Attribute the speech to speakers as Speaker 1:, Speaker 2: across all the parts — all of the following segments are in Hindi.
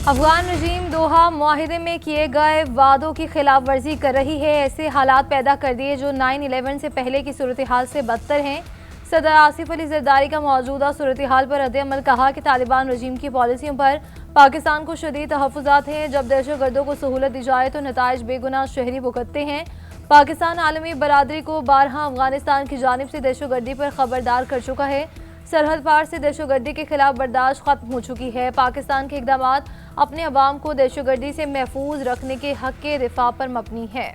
Speaker 1: अफगान रजीम दोहा मुआहिदे में किए गए वादों की खिलाफ वर्जी कर रही है। ऐसे हालात पैदा कर दिए जो 9/11 से पहले की सूरत हाल से बदतर हैं। सदर आसिफ अली जरदारी का मौजूदा सूरत हाल पर रद्द-ए-अमल, कहा कि तालिबान रजीम की पॉलिसियों पर पाकिस्तान को शदीद तहफ़्फ़ुज़ात हैं। जब दहशतगर्दों को सहूलत दी जाए तो नताइज बेगुनाह शहरी भुगतते हैं। पाकिस्तान आलमी बरादरी को बारहा अफगानिस्तान की जानिब से दहशतगर्दी पर खबरदार कर चुका है। सरहद पार से दहशतगर्दी के खिलाफ बर्दाश्त खत्म हो चुकी है। पाकिस्तान के इक़दामात अपने अवाम को दहशतगर्दी से महफूज रखने के हक के दिफा पर मबनी है।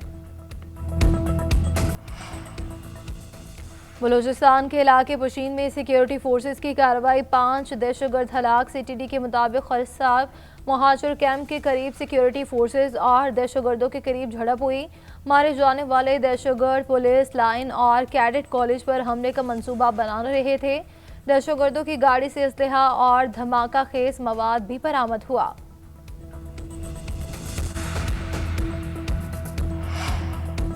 Speaker 1: बलूचिस्तान के इलाके पशीन में सिक्योरिटी फोर्सेज की कार्रवाई, 5 दहशतगर्द हलाक। सीटीडी के मुताबिक खरसाब महाजर कैंप के करीब सिक्योरिटी फोर्सेज और दहशतगर्दों के करीब झड़प हुई। मारे जाने वाले दहशतगर्द पुलिस लाइन और कैडेट कॉलेज पर हमले का मंसूबा बना रहे थे। दहशतगर्दों की गाड़ी से असलहा और धमाका खेज मवाद भी बरामद हुआ।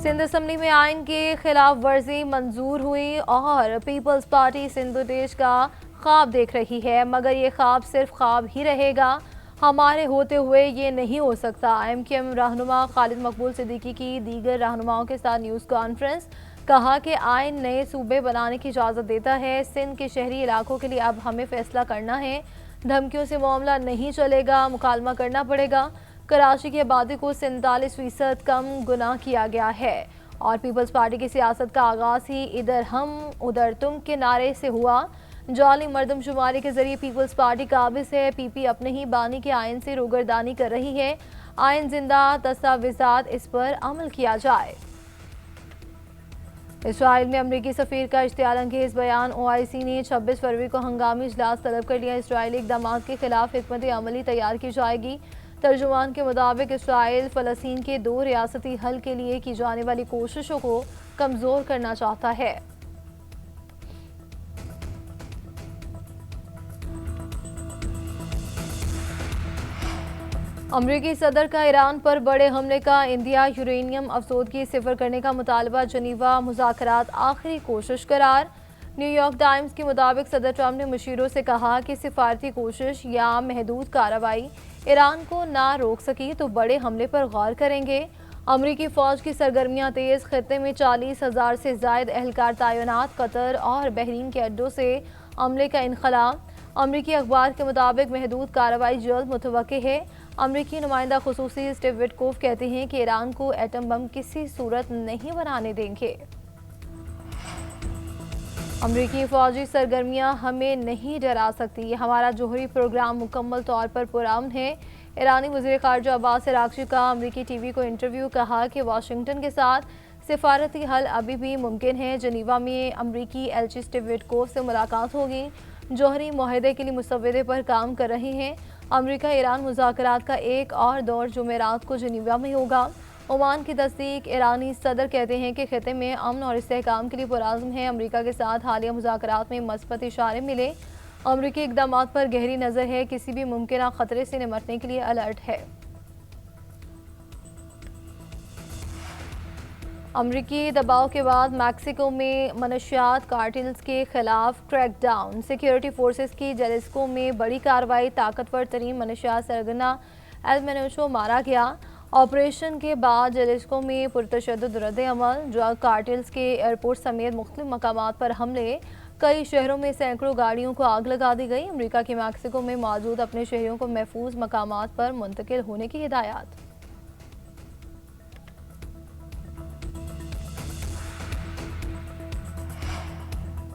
Speaker 1: सिंध असम्बली में आइन के खिलाफ वर्जी मंजूर हुई और पीपल्स पार्टी सिंध देश का ख्वाब देख रही है, मगर ये ख्वाब सिर्फ ख्वाब ही रहेगा। हमारे होते हुए ये नहीं हो सकता। MKM रहनुमा खालिद मकबूल सिद्दीकी की दीगर रहनुमाओं के साथ न्यूज़ कॉन्फ्रेंस, कहा कि आइन नए सूबे बनाने की इजाज़त देता है। सिंध के शहरी इलाकों के लिए अब हमें फैसला करना है। धमकियों से मामला नहीं चलेगा, मुकालमा करना पड़ेगा। कराची की आबादी को 47% कम गुना किया गया है और पीपल्स पार्टी की सियासत का आगाज ही इधर हम उधर तुम के नारे से हुआ। जाली मर्दमशुमारी के जरिए पीपल्स पार्टी काबिज है। PP अपने ही बानी के आइन से रोगरदानी कर रही है। आइन जिंदा, दस्तावेजात इस पर अमल किया जाए। इसराइल में अमरीकी सफीर का इश्तियाल अंगेज बयान, OIC ने 26 फरवरी को हंगामी इजलास तलब कर लिया। इसराइली इक़दाम के खिलाफ हिकमत अमली तैयार की जाएगी। तर्जुमान के मुताबिक इसराइल फ़लस्तीन के 2 रियासती हल के लिए की जाने वाली कोशिशों को कमज़ोर करना चाहता है। अमरीकी सदर का ईरान पर बड़े हमले का इंदिया, यूरेनियम अफसोदगी सिफर करने का मुतालबा, जनीवा मुज़ाकरात आखिरी कोशिश करार। न्यूयॉर्क टाइम्स के मुताबिक सदर ट्रंप ने मुशीरों से कहा कि सिफारती कोशिश या महदूद कार्रवाई ईरान को ना रोक सकी तो बड़े हमले पर गौर करेंगे। अमरीकी फ़ौज की सरगर्मियाँ तेज़, खत्ते में 40,000 से ज़ायद एहलकार तैनात। कतर और बहरीन के अड्डों से अमले का इनखला। अमरीकी अखबार के मुताबिक महदूद कार्रवाई जल्द मुतवक्के है। अमरीकी नुमाइंदा खुसूसी स्टीव विटकोफ कहते हैं कि ईरान को एटम बम किसी सूरत नहीं बनाने देंगे। अमरीकी फ़ौजी सरगर्मियाँ हमें नहीं डरा सकती। हमारा जोहरी प्रोग्राम मुकम्मल तौर पर पुरअमन है। ईरानी वज़ीर ख़ारजा अब्बास अराग़ची का अमरीकी TV को इंटरव्यू, कहा कि वाशिंगटन के साथ सिफारती हल अभी भी मुमकिन है। जनीवा में अमरीकी एलची स्टीव विटकोफ से मुलाकात होगी। जोहरी मुआहदे के लिए मुसव्वदे पर काम कर रहे हैं। अमरीका ईरान मुज़ाकरात का एक और दौर जुमेरात को जनीवा में होगा। ओमान की तस्दीक, ईरानी सदर कहते हैं कि खिते में अमन और इस्तेहकाम के लिए पुरअज़्म है। अमरीका के साथ हालिया मुज़ाकरात में मस्बत इशारे मिले। अमरीकी इक़दामात पर गहरी नज़र है, किसी भी मुमकिन ख़तरे से निमटने के लिए अलर्ट है। अमरीकी दबाव के बाद मैक्सिको में मनशियात कार्टेल्स के खिलाफ क्रैकडाउन। सिक्योरिटी फोर्सेस की जलिस्को में बड़ी कार्रवाई, ताकतवर तरीन मनशियात सरगना एल मेनोशो मारा गया। ऑपरेशन के बाद जलिस्को में पुरतशद्दुद रद्द-ए-अमल, ड्रग कार्टेल्स के एयरपोर्ट समेत मुख्तलिफ मकामात पर हमले, कई शहरों में सैकड़ों गाड़ियों को आग लगा दी गई। अमरीका की मैक्सिको में मौजूद अपने शहरियों को महफूज मकामात पर मुंतकिल होने की हिदायत।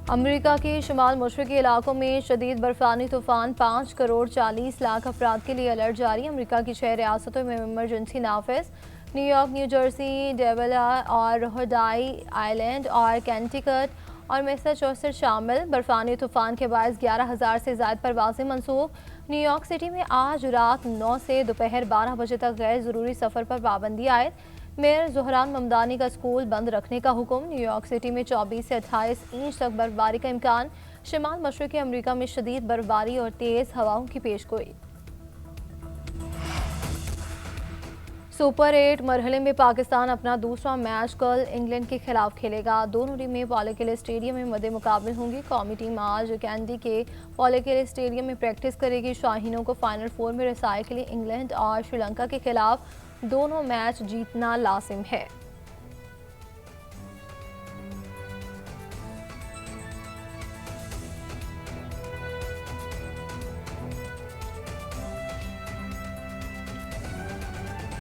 Speaker 1: अमरीका के शुमाल मशरक़ी इलाकों में शदीद बर्फानी तूफान, 5 करोड़ 40 लाख अफराद के लिए अलर्ट जारी। अमरीका की 6 रियासतों में इमरजेंसी नाफिज। न्यूयॉर्क, न्यू जर्सी, डेलावेयर और रोड आइलैंड और कैंटिकट और मैसाचुसेट्स शामिल। बर्फानी तूफान के बायस 11,000 से ज़ायद परवाज़ें मनसूख। न्यूयॉर्क सिटी में आज रात 9 से दोपहर 12 बजे तक गैर ज़रूरी सफ़र पर पाबंदी आयद। मेयर ज़ोहरान ममदानी का स्कूल बंद रखने का हुक्म। न्यूयॉर्क सिटी में 24 से 28 इंच तक बर्फबारी का इम्कान। शिमाल मशरक़ी अमरीका में शदीद बर्फबारी और तेज़ हवाओं की पेशगोई। सुपर 8 मरहले में पाकिस्तान अपना दूसरा मैच कल इंग्लैंड के खिलाफ खेलेगा। दोनों टीमें पॉलिकिले स्टेडियम में मद्दे मुकाबले होंगी। कौमी टीम आज कैंडी के पॉलिकिले स्टेडियम में प्रैक्टिस करेगी। शाहीनों को फाइनल 4 में रसाई के लिए इंग्लैंड और श्रीलंका के खिलाफ दोनों मैच जीतना लाजिम है।